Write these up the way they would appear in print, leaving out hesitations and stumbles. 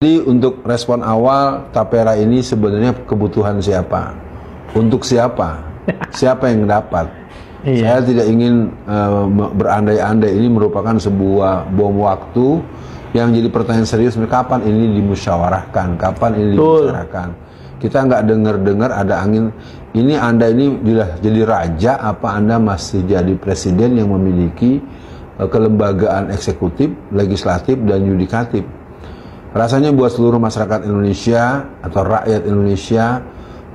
Jadi untuk respon awal, tapera ini sebenarnya kebutuhan siapa? Untuk siapa? Siapa yang dapat? Saya tidak ingin berandai-andai. Ini merupakan sebuah bom waktu yang jadi pertanyaan serius. Kapan ini dimusyawarahkan? Kapan ini dibicarakan? Kita nggak dengar-dengar ada angin. Ini Anda ini jadi raja, apa Anda masih jadi presiden yang memiliki kelembagaan eksekutif, legislatif, dan yudikatif? Rasanya buat seluruh masyarakat Indonesia atau rakyat Indonesia,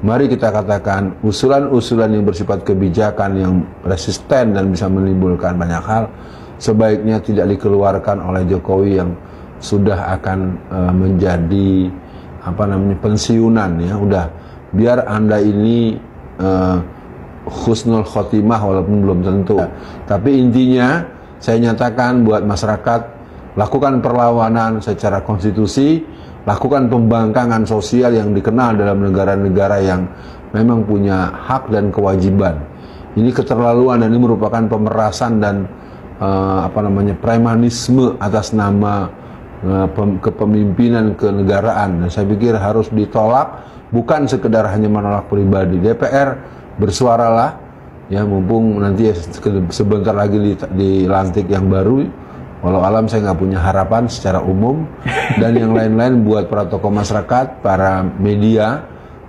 mari kita katakan usulan-usulan yang bersifat kebijakan yang resisten dan bisa menimbulkan banyak hal sebaiknya tidak dikeluarkan oleh Jokowi yang sudah akan menjadi pensiunan ya. Udah biar Anda ini husnul khotimah walaupun belum tentu. Tapi intinya saya nyatakan buat masyarakat, lakukan perlawanan secara konstitusi, lakukan pembangkangan sosial yang dikenal dalam negara-negara yang memang punya hak dan kewajiban. Ini keterlaluan dan ini merupakan pemerasan dan premanisme atas nama kepemimpinan kenegaraan. Dan saya pikir harus ditolak, bukan sekedar hanya menolak pribadi. DPR bersuaralah, ya mumpung nanti sebentar lagi dilantik yang baru. Walau alam saya nggak punya harapan secara umum, dan yang lain-lain buat para tokoh masyarakat, para media,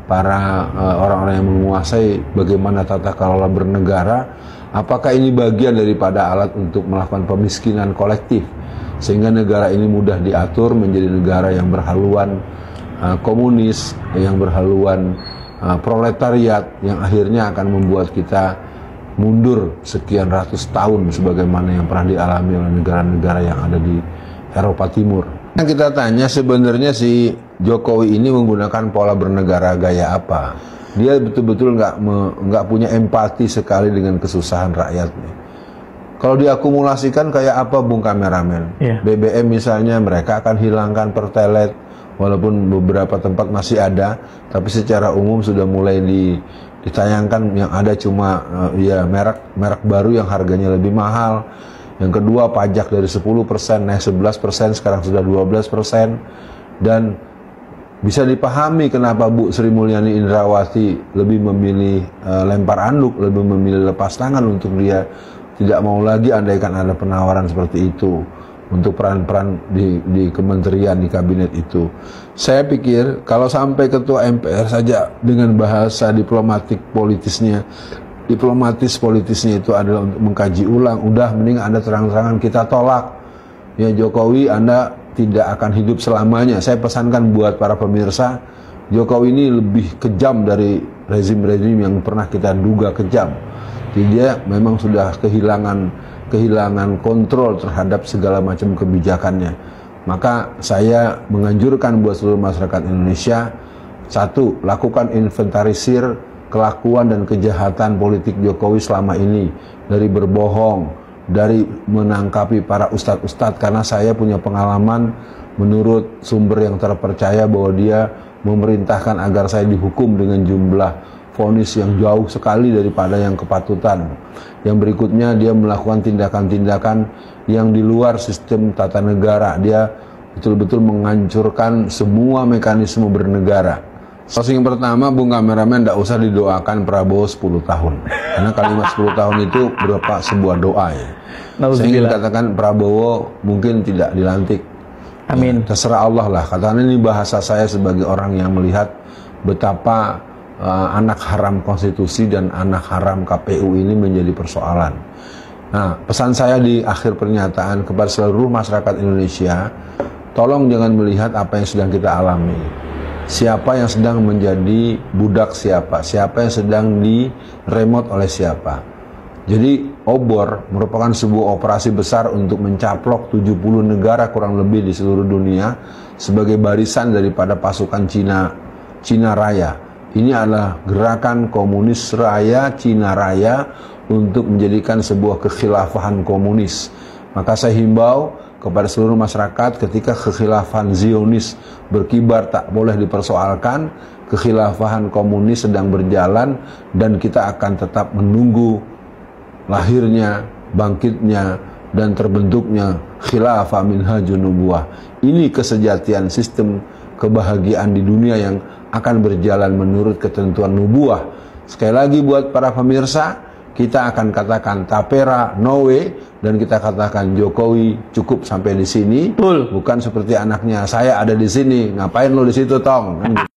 para orang-orang yang menguasai bagaimana tata kelola bernegara. Apakah ini bagian daripada alat untuk melakukan pemiskinan kolektif sehingga negara ini mudah diatur menjadi negara yang berhaluan komunis, yang berhaluan proletariat, yang akhirnya akan membuat kita mundur sekian ratus tahun sebagaimana yang pernah dialami oleh negara-negara yang ada di Eropa Timur. Yang kita tanya sebenarnya si Jokowi ini menggunakan pola bernegara gaya apa? Dia betul-betul nggak punya empati sekali dengan kesusahan rakyatnya. Kalau diakumulasikan kayak apa, Bung Kameramen? BBM misalnya mereka akan hilangkan pertelet, walaupun beberapa tempat masih ada, tapi secara umum sudah mulai ditayangkan yang ada cuma merek baru yang harganya lebih mahal. Yang kedua, pajak dari 10% naik 11%, sekarang sudah 12%. Dan bisa dipahami kenapa Bu Sri Mulyani Indrawati lebih memilih lempar anduk, lebih memilih lepas tangan untuk dia tidak mau lagi andaikan ada penawaran seperti itu untuk peran-peran di kementerian, di kabinet itu. Saya pikir kalau sampai ketua MPR saja dengan bahasa diplomatis politisnya itu adalah untuk mengkaji ulang, udah mending Anda terang-terangan kita tolak. Ya Jokowi, Anda tidak akan hidup selamanya. Saya pesankan buat para pemirsa, Jokowi ini lebih kejam dari rezim-rezim yang pernah kita duga kejam. Dia memang sudah kehilangan kontrol terhadap segala macam kebijakannya. Maka saya menganjurkan buat seluruh masyarakat Indonesia, satu, lakukan inventarisir kelakuan dan kejahatan politik Jokowi selama ini, dari berbohong, dari menangkapi para ustadz-ustadz, karena saya punya pengalaman menurut sumber yang terpercaya bahwa dia memerintahkan agar saya dihukum dengan jumlah vonis yang jauh sekali daripada yang kepatutan. Yang berikutnya, dia melakukan tindakan-tindakan yang di luar sistem tata negara. Dia betul-betul menghancurkan semua mekanisme bernegara. Yang pertama, Bung Kameramen, tidak usah didoakan Prabowo 10 tahun. Karena kalimat 10 tahun itu berupa sebuah doa ya. Saya ingin katakan Prabowo mungkin tidak dilantik. Amin. Ya, terserah Allah lah. Katakan ini bahasa saya sebagai orang yang melihat betapa anak haram konstitusi dan anak haram KPU ini menjadi persoalan. Nah, pesan saya di akhir pernyataan kepada seluruh masyarakat Indonesia, tolong jangan melihat apa yang sedang kita alami. Siapa yang sedang menjadi budak siapa yang sedang diremot oleh siapa. Jadi obor merupakan sebuah operasi besar untuk mencaplok 70 negara kurang lebih di seluruh dunia sebagai barisan daripada pasukan Cina Raya. Ini adalah gerakan komunis raya, Cina Raya, untuk menjadikan sebuah kekhilafahan komunis. Maka saya himbau kepada seluruh masyarakat, ketika kekhilafahan Zionis berkibar tak boleh dipersoalkan, kekhilafahan komunis sedang berjalan, dan kita akan tetap menunggu lahirnya, bangkitnya dan terbentuknya khilafah minhajun nubuwah. Ini kesejatian sistem kebahagiaan di dunia yang akan berjalan menurut ketentuan nubuwah. Sekali lagi buat para pemirsa, kita akan katakan tapera, no way, dan kita katakan Jokowi cukup sampai di sini. Bukan seperti anaknya, saya ada di sini, ngapain lo di situ tong?